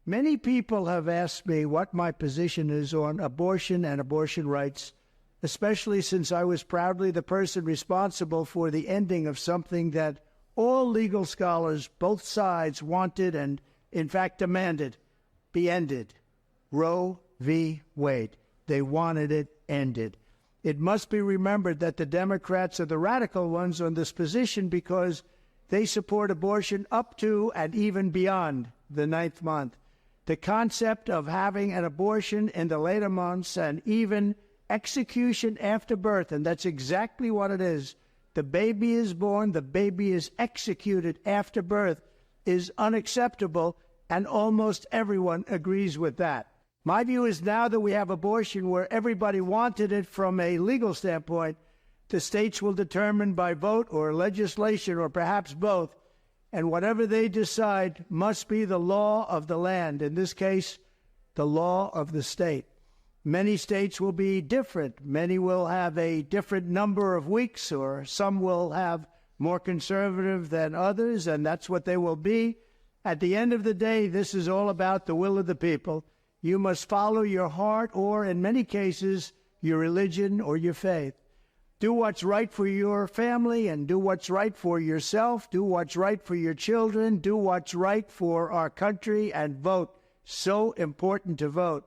Many people have asked me what my position is on abortion and abortion rights, especially since I was proudly the person responsible for the ending of something that all legal scholars, both sides, wanted and, in fact, demanded be ended. Roe v. Wade. They wanted it ended. It must be remembered that the Democrats are the radical ones on this position because they support abortion up to and even beyond the 9th month. The concept of having an abortion in the later months and even execution after birth, and that's exactly what it is. The baby is born, the baby is executed after birth, is unacceptable, and almost everyone agrees with that. My view is now that we have abortion where everybody wanted it from a legal standpoint, the states will determine by vote or legislation or perhaps both, and whatever they decide must be the law of the land, in this case, the law of the state. Many states will be different. Many will have a different number of weeks, or some will have more conservative than others, and that's what they will be. At the end of the day, this is all about the will of the people. You must follow your heart or, in many cases, your religion or your faith. Do what's right for your family and do what's right for yourself. Do what's right for your children. Do what's right for our country and vote. So important to vote.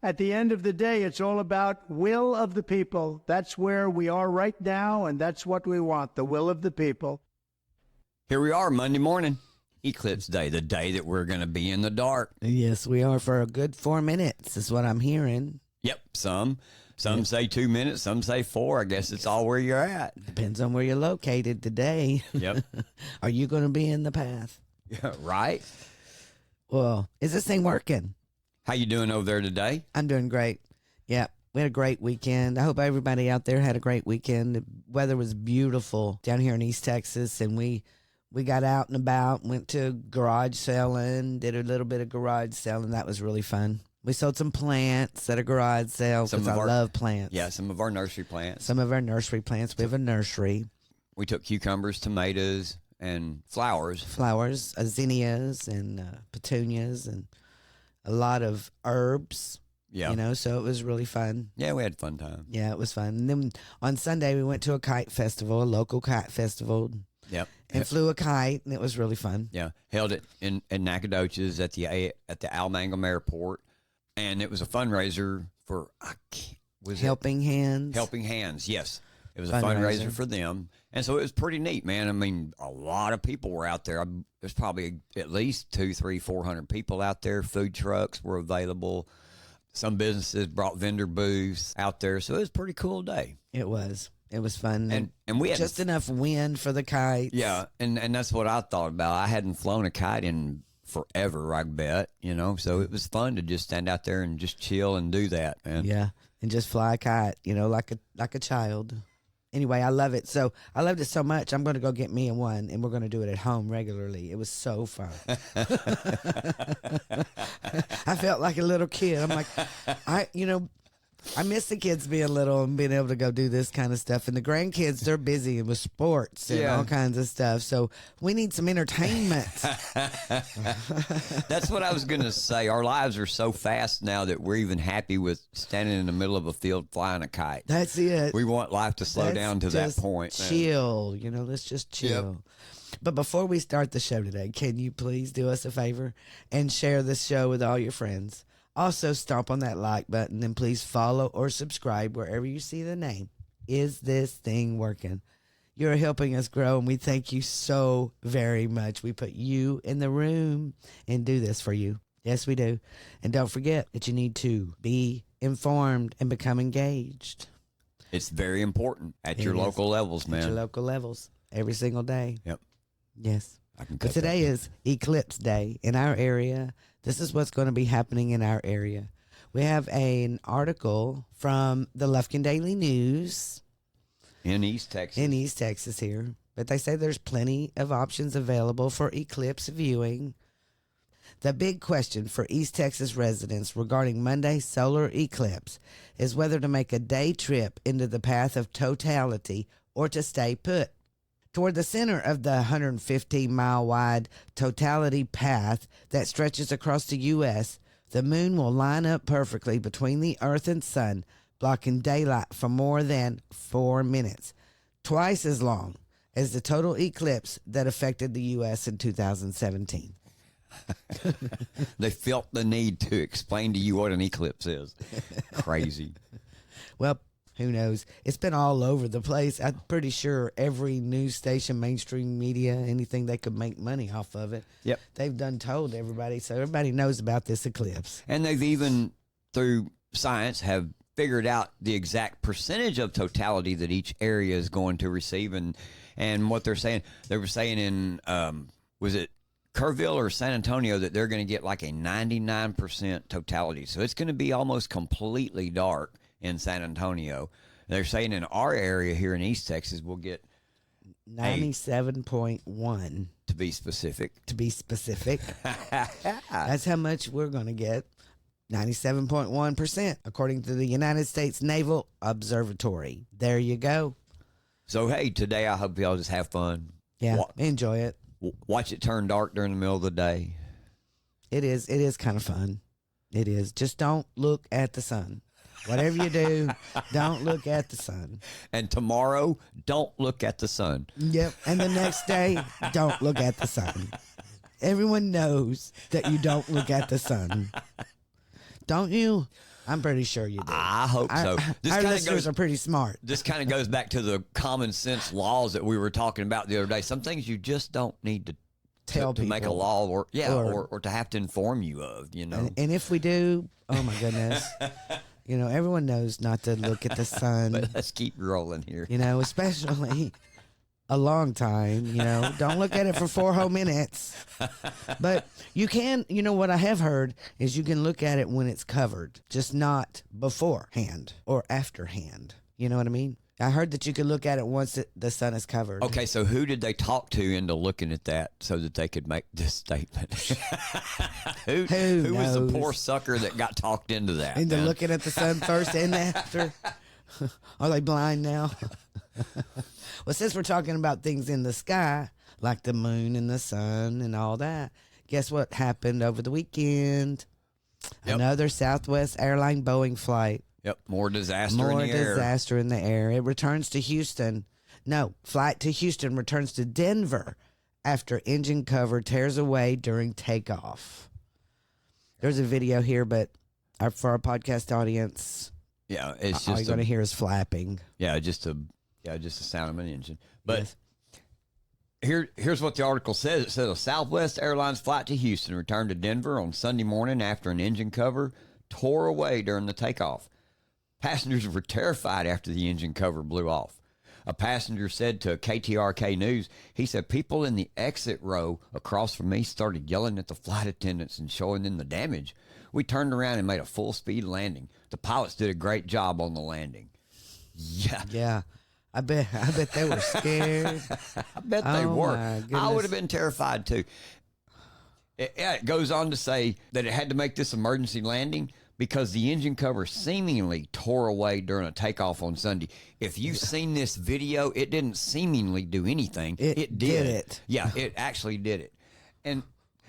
At the end of the day, it's all about will of the people. That's where we are right now, and that's what we want, the will of the people. Here we are, Monday morning. Eclipse Day, the day that we're going to be in the dark. Yes, we are for a good 4 minutes, is what I'm hearing. Yep, some say 2 minutes, some say 4. I guess it's all where you're at. Depends on where you're located today. Yep. Are you going to be in the path? Yeah, right. Well, is this thing working? How you doing over there today? I'm doing great. Yeah, we had a great weekend. I hope everybody out there had a great weekend. The weather was beautiful down here in East Texas, and we got out and about, went to garage selling, did a little bit of garage selling. That was really fun. We sold some plants at a garage sale because I love plants. Yeah, some of our nursery plants. Some of our nursery plants. We have a nursery. We took cucumbers, tomatoes, and flowers. Flowers, zinnias and petunias and a lot of herbs. Yeah. You know, so it was really fun. Yeah, we had a fun time. Yeah, it was fun. And then on Sunday, we went to a kite festival, a local kite festival. Yep. And flew a kite, and it was really fun. Yeah. Held it in Nacogdoches at the Almangum Airport. And it was a fundraiser for Helping Hands. Helping Hands, yes. It was a fundraiser for them. And so it was pretty neat, man. I mean, a lot of people were out there. There's probably at least 200, 300, 400 people out there. Food trucks were available. Some businesses brought vendor booths out there. So it was a pretty cool day. It was. It was fun. And we had just enough wind for the kites. Yeah, and that's what I thought about. I hadn't flown a kite in forever, I bet, you know. So it was fun to just stand out there and just chill and do that, man. Yeah, and just fly a kite, you know, like a child. Anyway, I love it. So I loved it so much, I'm going to go get me one, and we're going to do it at home regularly. It was so fun. I felt like a little kid. I'm like, I miss the kids being little and being able to go do this kind of stuff. And the grandkids, they're busy with sports and all kinds of stuff. So we need some entertainment. That's what I was going to say. Our lives are so fast now that we're even happy with standing in the middle of a field flying a kite. That's it. We want life to slow down to that point. Chill. You know, let's just chill. Yep. But before we start the show today, can you please do us a favor and share this show with all your friends? Also, stomp on that like button and please follow or subscribe wherever you see the name. Is this thing working? You're helping us grow, and we thank you so very much. We put you in the room and do this for you. Yes, we do. And don't forget that you need to be informed and become engaged. It's very important at your local levels, man. At your local levels, every single day. Yep. Yes. But today is Eclipse Day in our area. This is what's going to be happening in our area. We have an article from the Lufkin Daily News. In East Texas. In East Texas here. But they say there's plenty of options available for eclipse viewing. The big question for East Texas residents regarding Monday's solar eclipse is whether to make a day trip into the path of totality or to stay put. Toward the center of the 115-mile wide totality path that stretches across the U.S., the moon will line up perfectly between the Earth and sun, blocking daylight for more than 4 minutes, twice as long as the total eclipse that affected the U.S. in 2017. They felt the need to explain to you what an eclipse is. Crazy. Well, who knows? It's been all over the place. I'm pretty sure every news station, mainstream media, anything they could make money off of it, Yep. they've done told everybody. So everybody knows about this eclipse. And they've even, through science, have figured out the exact percentage of totality that each area is going to receive. And what they're saying, they were saying in, was it Kerrville or San Antonio, that they're going to get like a 99% totality. So it's going to be almost completely dark in San Antonio. They're saying in our area here in East Texas, we'll get 97.1 to be specific. That's how much we're going to get. 97.1%, according to the United States Naval Observatory. There you go. So, hey, today I hope y'all just have fun. Yeah, enjoy it. Watch it turn dark during the middle of the day. It is kind of fun. It is. Just don't look at the sun. Whatever you do, don't look at the sun. And tomorrow, don't look at the sun. Yep. And the next day, don't look at the sun. Everyone knows that you don't look at the sun. Don't you? I'm pretty sure you do. I hope so. Our listeners are pretty smart. This kind of goes back to the common sense laws that we were talking about the other day. Some things you just don't need to tell to make a law or to have to inform you of, you know. And if we do, oh my goodness. You know, everyone knows not to look at the sun. But let's keep rolling here. You know, especially a long time, you know. Don't look at it for 4 whole minutes. But you can, you know, what I have heard is you can look at it when it's covered, just not beforehand or afterhand. You know what I mean? I heard that you could look at it once the sun is covered. Okay, so who did they talk to into looking at that so that they could make this statement? who was the poor sucker that got talked into that? Into looking at the sun first and after? Are they blind now? Well, since we're talking about things in the sky, like the moon and the sun and all that, guess what happened over the weekend? Yep. Another Southwest airline Boeing flight. Yep, more disaster in the air. More disaster in the air. It returns to Houston. No, flight to Houston returns to Denver after engine cover tears away during takeoff. There's a video here, but for our podcast audience, yeah, it's all just you're going to hear is flapping. Yeah, just the sound of an engine. But here's what the article says. It says a Southwest Airlines flight to Houston returned to Denver on Sunday morning after an engine cover tore away during the takeoff. Passengers were terrified after the engine cover blew off. A passenger said to KTRK News, he said, people in the exit row across from me started yelling at the flight attendants and showing them the damage. We turned around and made a full-speed landing. The pilots did a great job on the landing. Yeah. Yeah. I bet they were scared. I bet they were. I would have been terrified, too. It goes on to say that it had to make this emergency landing because the engine cover seemingly tore away during a takeoff on Sunday. If you've seen this video, it didn't seemingly do anything. It did it. Yeah, it actually did it. And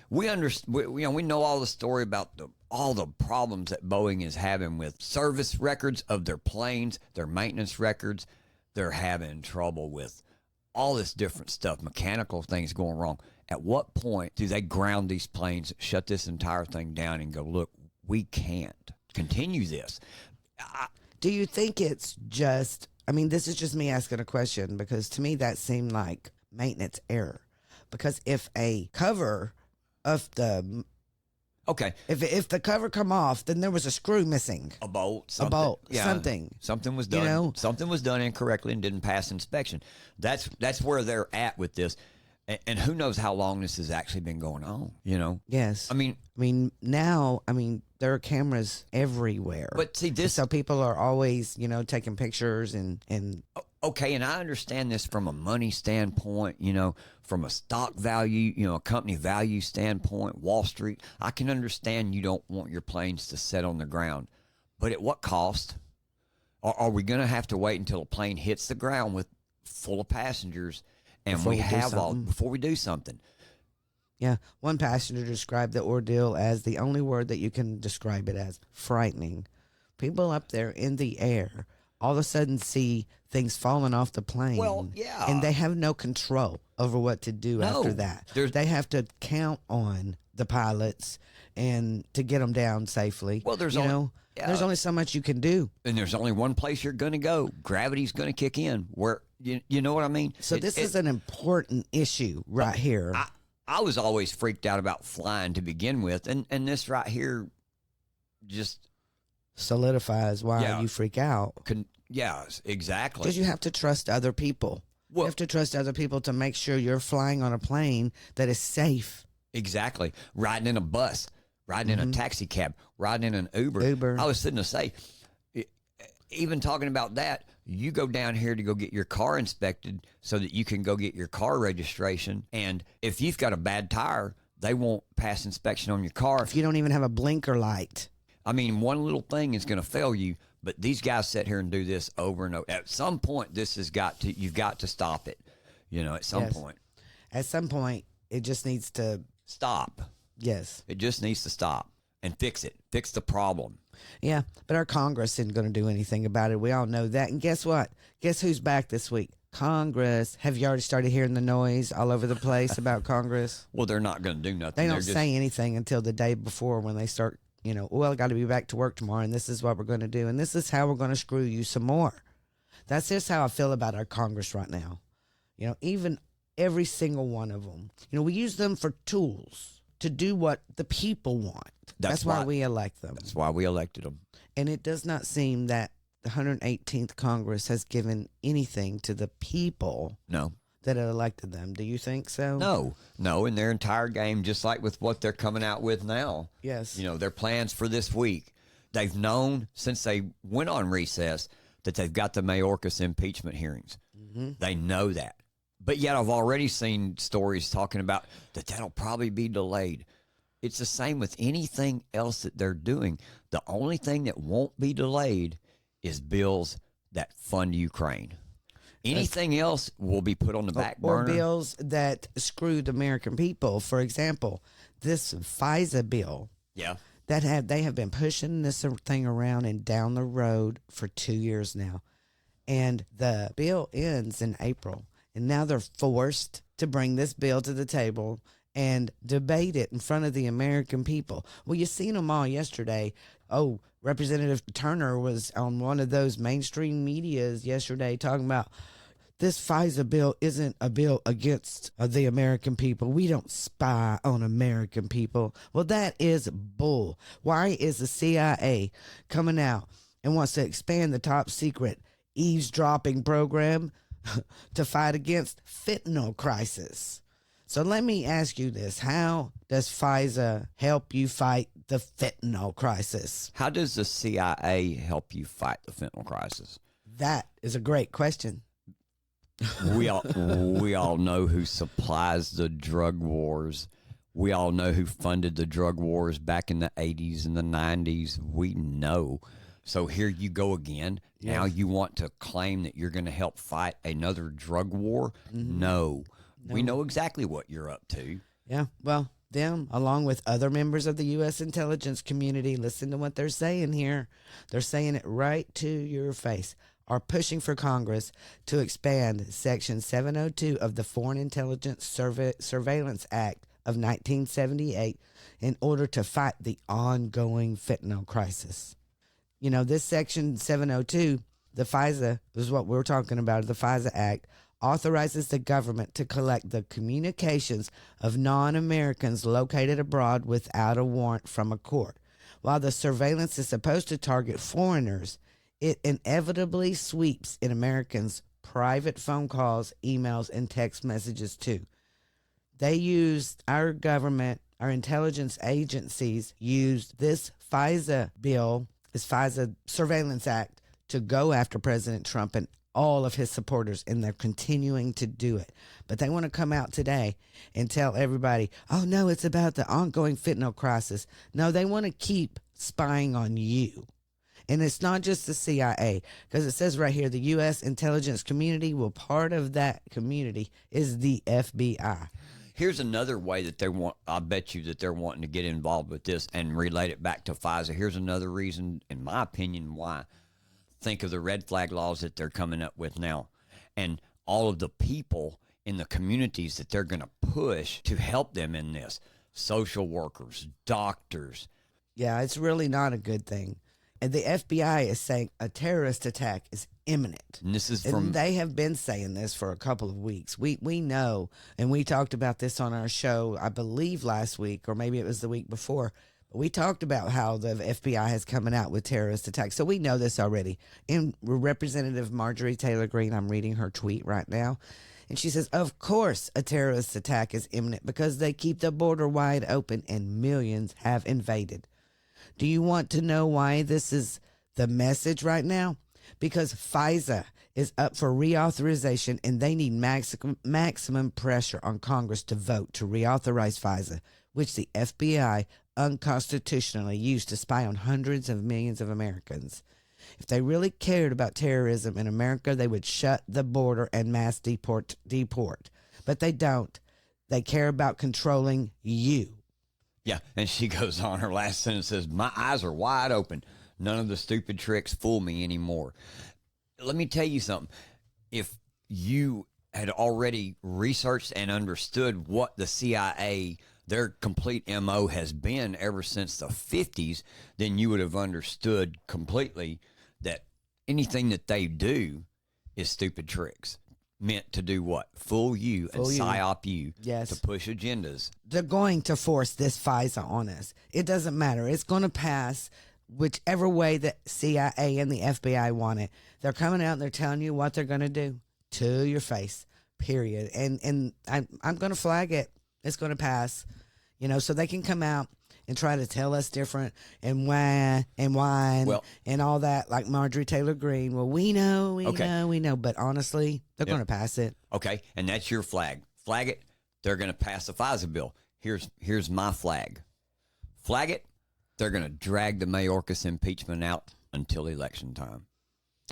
we know all the story about all the problems that Boeing is having with service records of their planes, their maintenance records. They're having trouble with all this different stuff, mechanical things going wrong. At what point do they ground these planes, shut this entire thing down, and go, look, we can't continue this? Do you think it's just, I mean, this is just me asking a question, because to me that seemed like maintenance error. Because if a cover of the, okay, if the cover come off, then there was a screw missing. A bolt. Yeah, something was done. You know? Something was done incorrectly and didn't pass inspection. That's where they're at with this. And who knows how long this has actually been going on, you know? Yes. I mean, now, there are cameras everywhere. But see, so people are always, taking pictures and. Okay, and I understand this from a money standpoint, from a stock value, a company value standpoint, Wall Street. I can understand you don't want your planes to set on the ground. But at what cost? Are we going to have to wait until a plane hits the ground full of passengers and before we do something. Yeah, one passenger described the ordeal as the only word that you can describe it as frightening. People up there in the air all of a sudden see things falling off the plane. Well, yeah. And they have no control over what to do after that. They have to count on the pilots and to get them down safely. Well, there's only so much you can do. And there's only one place you're going to go. Gravity's going to kick in. Where you know what I mean? So this is an important issue right here. I was always freaked out about flying to begin with, and this right here just solidifies why you freak out. Yes, exactly. Because you have to trust other people. You have to trust other people to make sure you're flying on a plane that is safe. Exactly. Riding in a bus, riding in a taxi cab, riding in an Uber. I was sitting to say, even talking about that, you go down here to go get your car inspected so that you can go get your car registration. And if you've got a bad tire, they won't pass inspection on your car. If you don't even have a blinker light. I mean, one little thing is going to fail you, but these guys sit here and do this over and over. At some point, you've got to stop it. At some point. At some point, it just needs to stop. Yes. It just needs to stop and fix it. Fix the problem. Yeah, but our Congress isn't going to do anything about it. We all know that. And guess what? Guess who's back this week? Congress. Have you already started hearing the noise all over the place about Congress? Well, they're not going to do nothing. They don't say anything until the day before when they start, I got to be back to work tomorrow, and this is what we're going to do, and this is how we're going to screw you some more. That's just how I feel about our Congress right now. Even every single one of them. We use them for tools to do what the people want. That's why we elect them. That's why we elected them. And it does not seem that the 118th Congress has given anything to the people that had elected them. Do you think so? No, in their entire game, just like with what they're coming out with now. Yes. Their plans for this week. They've known since they went on recess that they've got the Mayorkas impeachment hearings. Mm-hmm. They know that. But yet I've already seen stories talking about that'll probably be delayed. It's the same with anything else that they're doing. The only thing that won't be delayed is bills that fund Ukraine. Anything else will be put on the back burner. Or bills that screw the American people. For example, this FISA bill. Yeah. They have been pushing this thing around and down the road for 2 years now. And the bill ends in April. And now they're forced to bring this bill to the table and debate it in front of the American people. Well, you seen them all yesterday. Oh, Representative Turner was on one of those mainstream medias yesterday talking about this FISA bill isn't a bill against the American people. We don't spy on American people. Well, that is bull. Why is the CIA coming out and wants to expand the top secret eavesdropping program to fight against fentanyl crisis? So let me ask you this. How does FISA help you fight the fentanyl crisis? How does the CIA help you fight the fentanyl crisis? That is a great question. We all know who supplies the drug wars. We all know who funded the drug wars back in the 80s and the 90s. We know. So here you go again. Yes. Now you want to claim that you're going to help fight another drug war? Mm-hmm. No. We know exactly what you're up to. Yeah, well, them, along with other members of the U.S. intelligence community, listen to what they're saying here. They're saying it right to your face, are pushing for Congress to expand Section 702 of the Foreign Intelligence Surveillance Act of 1978 in order to fight the ongoing fentanyl crisis. This Section 702, the FISA, is what we're talking about, the FISA Act, authorizes the government to collect the communications of non-Americans located abroad without a warrant from a court. While the surveillance is supposed to target foreigners, it inevitably sweeps in Americans' private phone calls, emails, and text messages too. They used our government, our intelligence agencies used this FISA bill, this FISA Surveillance Act, to go after President Trump and all of his supporters, and they're continuing to do it. But they want to come out today and tell everybody, oh, no, it's about the ongoing fentanyl crisis. No, they want to keep spying on you. And it's not just the CIA, because it says right here, the U.S. intelligence community, well, part of that community is the FBI. Here's another way that they want, I bet you that they're wanting to get involved with this and relate it back to FISA. Here's another reason, in my opinion, why. Think of the red flag laws that they're coming up with now and all of the people in the communities that they're going to push to help them in this. Social workers, doctors. Yeah, it's really not a good thing. And the FBI is saying a terrorist attack is imminent. And this is and they have been saying this for a couple of weeks. We know, and we talked about this on our show, I believe last week, or maybe it was the week before. We talked about how the FBI has coming out with terrorist attacks. So we know this already. And Representative Marjorie Taylor Greene, I'm reading her tweet right now. And she says, of course a terrorist attack is imminent because they keep the border wide open and millions have invaded. Do you want to know why this is the message right now? Because FISA is up for reauthorization and they need maximum pressure on Congress to vote to reauthorize FISA, which the FBI unconstitutionally used to spy on hundreds of millions of Americans. If they really cared about terrorism in America, they would shut the border and mass deport. But they don't. They care about controlling you. Yeah, and she goes on, her last sentence says, my eyes are wide open. None of the stupid tricks fool me anymore. Let me tell you something. If you had already researched and understood what the CIA, their complete MO has been ever since the 50s, then you would have understood completely that anything that they do is stupid tricks. Meant to do what? Fool you and psyop you to push agendas. They're going to force this FISA on us. It doesn't matter. It's going to pass whichever way the CIA and the FBI want it. They're coming out and they're telling you what they're going to do to your face, period. And I'm going to flag it. It's going to pass, so they can come out and try to tell us different and why and all that, like Marjorie Taylor Greene. Well, we know. But honestly, they're going to pass it. Okay, and that's your flag. Flag it. They're going to pass the FISA bill. Here's my flag. Flag it. They're going to drag the Mayorkas impeachment out until election time.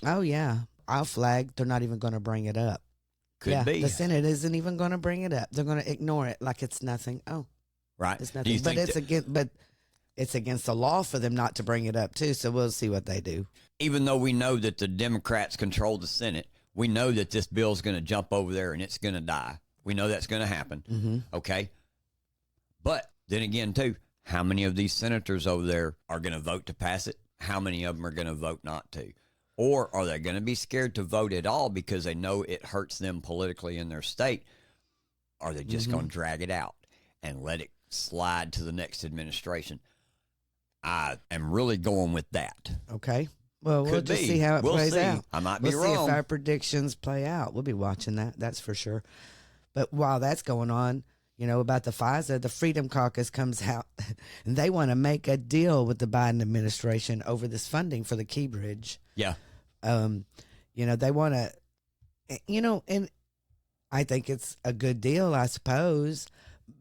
Oh, yeah. I'll flag. They're not even going to bring it up. Could be. The Senate isn't even going to bring it up. They're going to ignore it like it's nothing. Oh. Right. It's nothing. But it's against the law for them not to bring it up too, so we'll see what they do. Even though we know that the Democrats control the Senate, we know that this bill's going to jump over there and it's going to die. We know that's going to happen. Mm-hmm. Okay? But then again, too, how many of these senators over there are going to vote to pass it? How many of them are going to vote not to? Or are they going to be scared to vote at all because they know it hurts them politically in their state? Are they just going to drag it out and let it slide to the next administration? I am really going with that. Okay. Well, we'll just see how it plays out. I might be wrong. We'll see if our predictions play out. We'll be watching that. That's for sure. But while that's going on, about the FISA, the Freedom Caucus comes out and they want to make a deal with the Biden administration over this funding for the Key Bridge. Yeah. They want to, and I think it's a good deal, I suppose.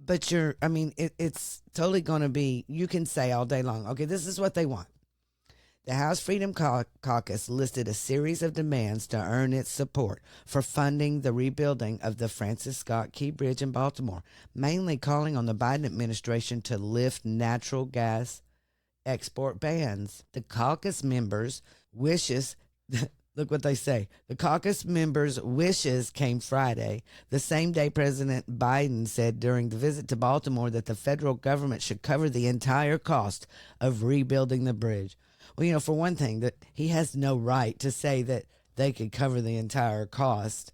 But it's totally going to be, you can say all day long, okay, this is what they want. The House Freedom Caucus listed a series of demands to earn its support for funding the rebuilding of the Francis Scott Key Bridge in Baltimore, mainly calling on the Biden administration to lift natural gas export bans. The caucus members' wishes... Look what they say. The caucus members' wishes came Friday, the same day President Biden said during the visit to Baltimore that the federal government should cover the entire cost of rebuilding the bridge. Well, for one thing, that he has no right to say that they could cover the entire cost.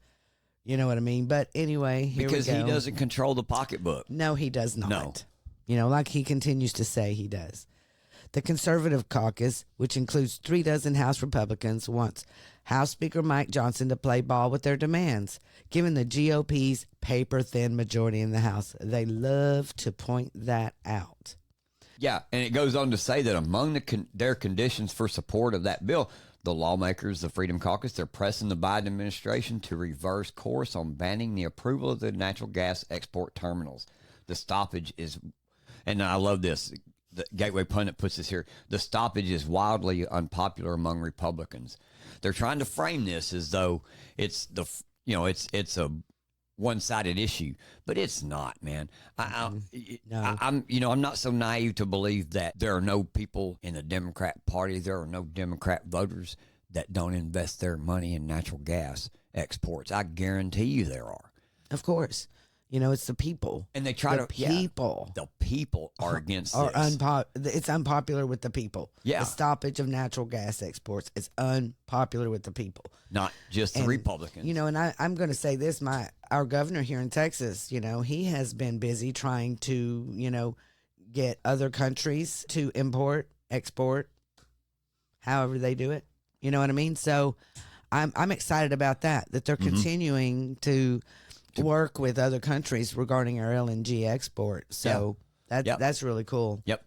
You know what I mean? But anyway, here because we go. He doesn't control the pocketbook. No, he does not. No. Like he continues to say he does. The conservative caucus, which includes 36 House Republicans, wants House Speaker Mike Johnson to play ball with their demands. Given the GOP's paper-thin majority in the House, they love to point that out. Yeah, and it goes on to say that among their conditions for support of that bill, the lawmakers, the Freedom Caucus, they're pressing the Biden administration to reverse course on banning the approval of the natural gas export terminals. The stoppage is, and I love this, the Gateway Pundit puts this here. The stoppage is wildly unpopular among Republicans. They're trying to frame this as though it's it's a one-sided issue, but it's not, man. I'm not so naive to believe that there are no people in the Democrat Party, there are no Democrat voters that don't invest their money in natural gas exports. I guarantee you there are. Of course. It's the people. And they try the people. The people are against this. It's unpopular with the people. Yeah. The stoppage of natural gas exports is unpopular with the people. Not just the Republicans. And I'm going to say this, our governor here in Texas, he has been busy trying to, get other countries to import, export, however they do it. You know what I mean? So I'm excited about that they're continuing to work with other countries regarding our LNG export. So that's really cool. Yep.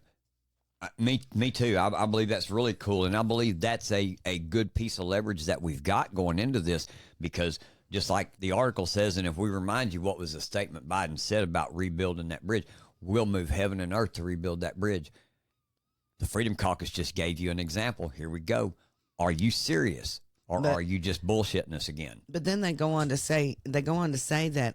Me too. I believe that's really cool. And I believe that's a good piece of leverage that we've got going into this, because just like the article says, and if we remind you what was the statement Biden said about rebuilding that bridge, we'll move heaven and earth to rebuild that bridge. The Freedom Caucus just gave you an example. Here we go. Are you serious? Or are you just bullshitting us again? But then they go on to say that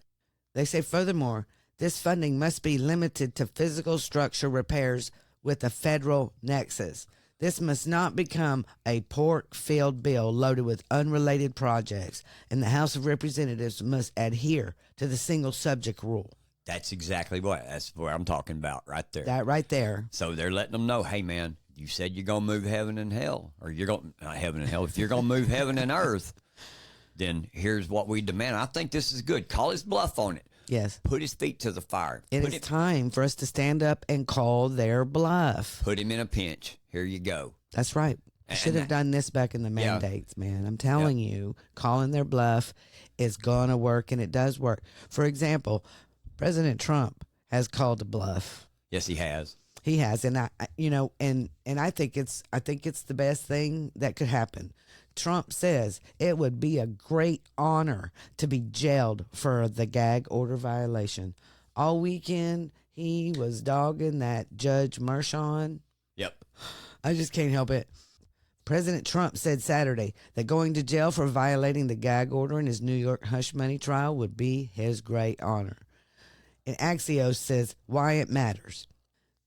furthermore, this funding must be limited to physical structure repairs with a federal nexus. This must not become a pork-filled bill loaded with unrelated projects, and the House of Representatives must adhere to the single subject rule. That's exactly that's what I'm talking about right there. That right there. So they're letting them know, hey, man, you said you're going to move heaven and hell, or you're going not heaven and hell. If you're going to move heaven and earth, then here's what we demand. I think this is good. Call his bluff on it. Yes. Put his feet to the fire. It is time for us to stand up and call their bluff. Put him in a pinch. Here you go. That's right. I should have done this back in the mandates, man. I'm telling you, calling their bluff is going to work, and it does work. For example, President Trump has called a bluff. Yes, he has. He has, and I think it's the best thing that could happen. Trump says it would be a great honor to be jailed for the gag order violation. All weekend he was dogging that Judge Mershon. Yep. I just can't help it. President Trump said Saturday that going to jail for violating the gag order in his New York hush money trial would be his great honor. And Axios says why it matters.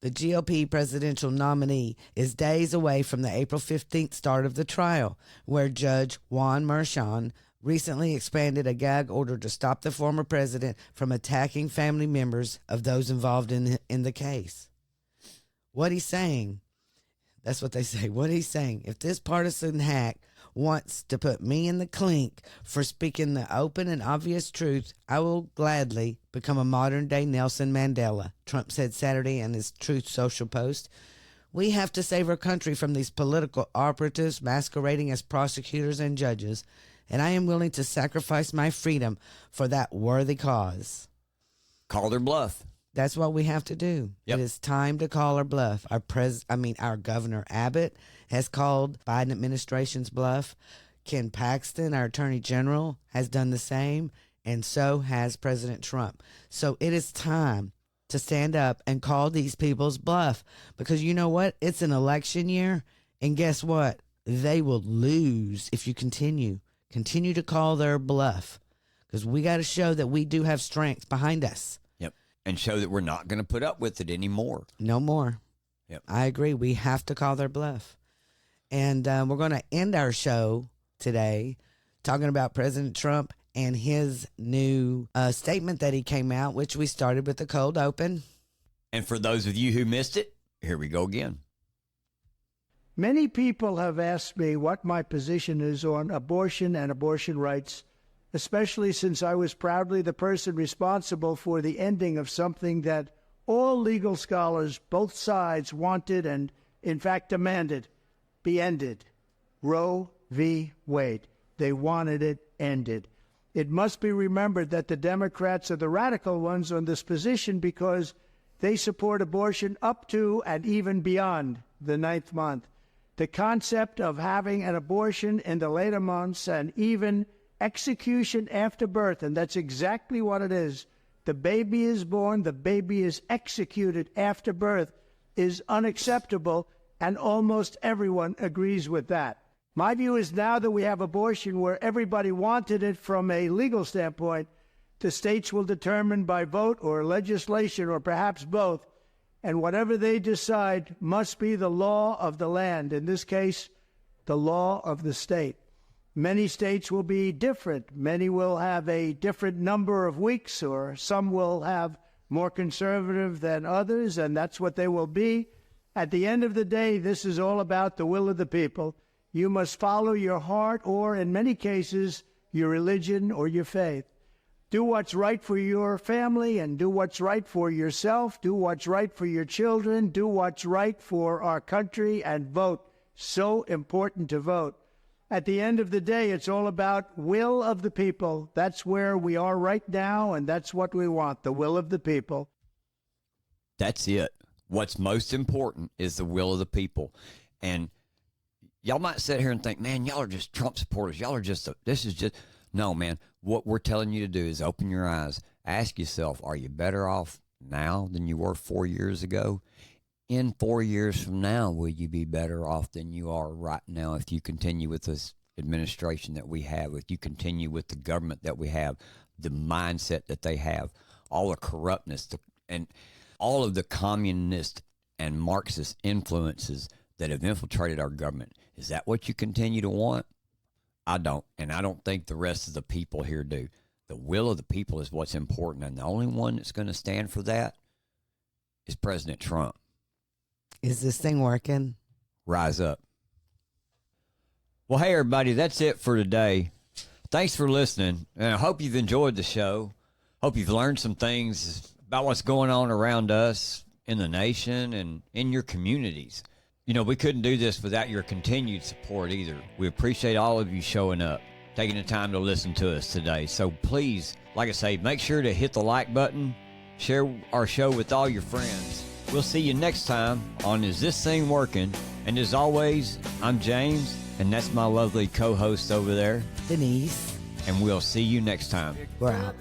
The GOP presidential nominee is days away from the April 15th start of the trial, where Judge Juan Mershon recently expanded a gag order to stop the former president from attacking family members of those involved in the case. What he's saying, that's what they say, what he's saying, if this partisan hack wants to put me in the clink for speaking the open and obvious truth, I will gladly become a modern-day Nelson Mandela, Trump said Saturday in his Truth Social post. We have to save our country from these political operatives masquerading as prosecutors and judges, and I am willing to sacrifice my freedom for that worthy cause. Call their bluff. That's what we have to do. Yep. It is time to call our bluff. Our Governor Abbott has called Biden administration's bluff. Ken Paxton, our Attorney General, has done the same, and so has President Trump. So it is time to stand up and call these people's bluff, because you know what? It's an election year, and guess what? They will lose if you continue to call their bluff, because we got to show that we do have strength behind us. And show that we're not going to put up with it anymore. No more. Yep. I agree. We have to call their bluff. And we're going to end our show today talking about President Trump and his new statement that he came out, which we started with the cold open. And for those of you who missed it, here we go again. Many people have asked me what my position is on abortion and abortion rights, especially since I was proudly the person responsible for the ending of something that all legal scholars, both sides, wanted and, in fact, demanded be ended. Roe v. Wade. They wanted it ended. It must be remembered that the Democrats are the radical ones on this position because they support abortion up to and even beyond the 9th month. The concept of having an abortion in the later months and even execution after birth, and that's exactly what it is. The baby is born, the baby is executed after birth. is unacceptable, and almost everyone agrees with that. My view is now that we have abortion where everybody wanted it from a legal standpoint, the states will determine by vote or legislation or perhaps both, and whatever they decide must be the law of the land, in this case, the law of the state. Many states will be different. Many will have a different number of weeks, or some will have more conservative than others, and that's what they will be. At the end of the day, this is all about the will of the people. You must follow your heart or, in many cases, your religion or your faith. Do what's right for your family and do what's right for yourself. Do what's right for your children. Do what's right for our country and vote. So important to vote. At the end of the day, it's all about will of the people. That's where we are right now, and that's what we want, the will of the people. That's it. What's most important is the will of the people. And y'all might sit here and think, man, y'all are just Trump supporters. Y'all are just, no, man. What we're telling you to do is open your eyes. Ask yourself, are you better off now than you were 4 years ago? In 4 years from now, will you be better off than you are right now if you continue with this administration that we have, if you continue with the government that we have, the mindset that they have, all the corruptness, and all of the communist and Marxist influences that have infiltrated our government? Is that what you continue to want? I don't, and I don't think the rest of the people here do. The will of the people is what's important, and the only one that's going to stand for that is President Trump. Is this thing working? Rise up. Well, hey, everybody, that's it for today. Thanks for listening, and I hope you've enjoyed the show. Hope you've learned some things about what's going on around us in the nation and in your communities. You know, we couldn't do this without your continued support either. We appreciate all of you showing up, taking the time to listen to us today. So please, like I say, make sure to hit the like button, share our show with all your friends. We'll see you next time on Is This Thing Working? And as always, I'm James, and that's my lovely co-host over there, Denise. And we'll see you next time. We're out.